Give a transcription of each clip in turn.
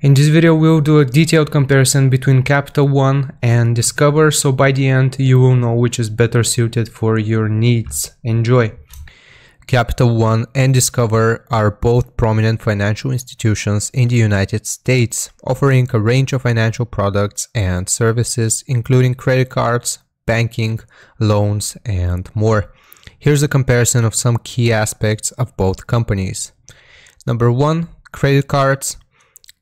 In this video, we'll do a detailed comparison between Capital One and Discover, so by the end you will know which is better suited for your needs. Enjoy! Capital One and Discover are both prominent financial institutions in the United States, offering a range of financial products and services, including credit cards, banking, loans, and more. Here's a comparison of some key aspects of both companies. Number 1. Credit cards.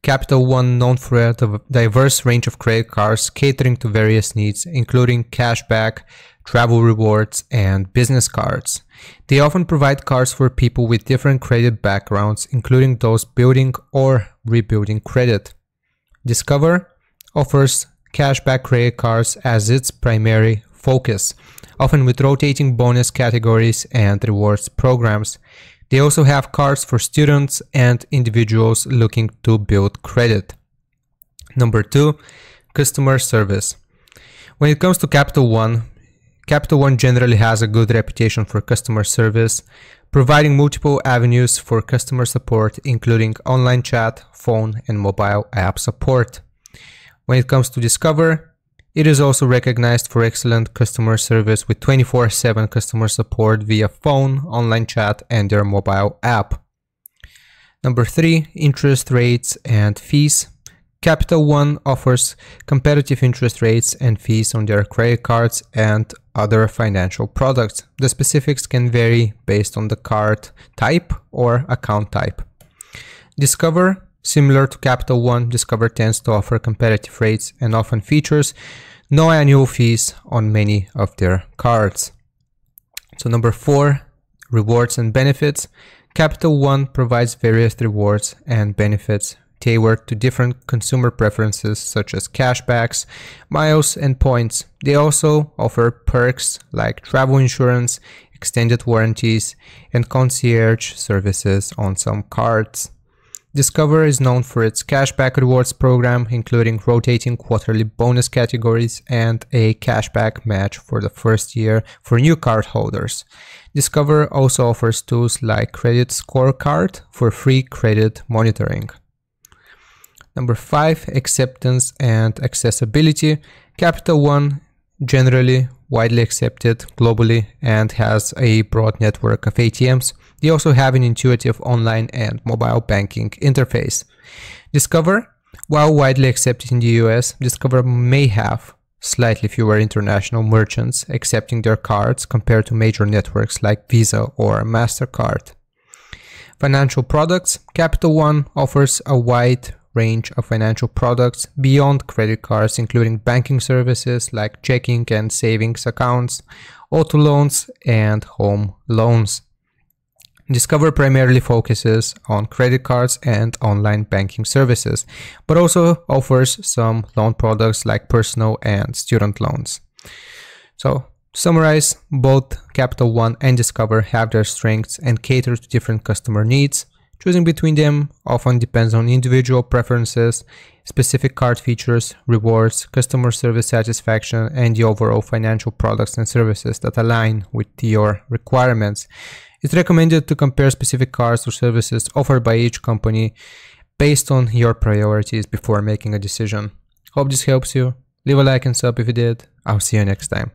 Capital One known for a diverse range of credit cards catering to various needs, including cashback, travel rewards, and business cards. They often provide cards for people with different credit backgrounds, including those building or rebuilding credit. Discover offers cashback credit cards as its primary focus, often with rotating bonus categories and rewards programs. They also have cards for students and individuals looking to build credit. Number 2, customer service. When it comes to Capital One generally has a good reputation for customer service, providing multiple avenues for customer support, including online chat, phone, and mobile app support. When it comes to Discover, it is also recognized for excellent customer service with 24/7 customer support via phone, online chat, and their mobile app. Number 3, interest rates and fees. Capital One offers competitive interest rates and fees on their credit cards and other financial products. The specifics can vary based on the card type or account type. Discover. Similar to Capital One, Discover tends to offer competitive rates and often features no annual fees on many of their cards. So number 4, rewards and benefits. Capital One provides various rewards and benefits tailored to different consumer preferences such as cashbacks, miles, and points. They also offer perks like travel insurance, extended warranties, and concierge services on some cards. Discover is known for its cashback rewards program, including rotating quarterly bonus categories and a cashback match for the first year for new card holders. Discover also offers tools like Credit Scorecard for free credit monitoring. Number 5, acceptance and accessibility. Capital One generally widely accepted globally and has a broad network of ATMs. They also have an intuitive online and mobile banking interface. Discover, while widely accepted in the US, Discover may have slightly fewer international merchants accepting their cards compared to major networks like Visa or MasterCard. Financial products. Capital One offers a wide range of financial products beyond credit cards, including banking services like checking and savings accounts, auto loans, and home loans. Discover primarily focuses on credit cards and online banking services, but also offers some loan products like personal and student loans. So, to summarize, both Capital One and Discover have their strengths and cater to different customer needs. Choosing between them often depends on individual preferences, specific card features, rewards, customer service satisfaction, and the overall financial products and services that align with your requirements. It's recommended to compare specific cards or services offered by each company based on your priorities before making a decision. Hope this helps you. Leave a like and sub if you did. I'll see you next time.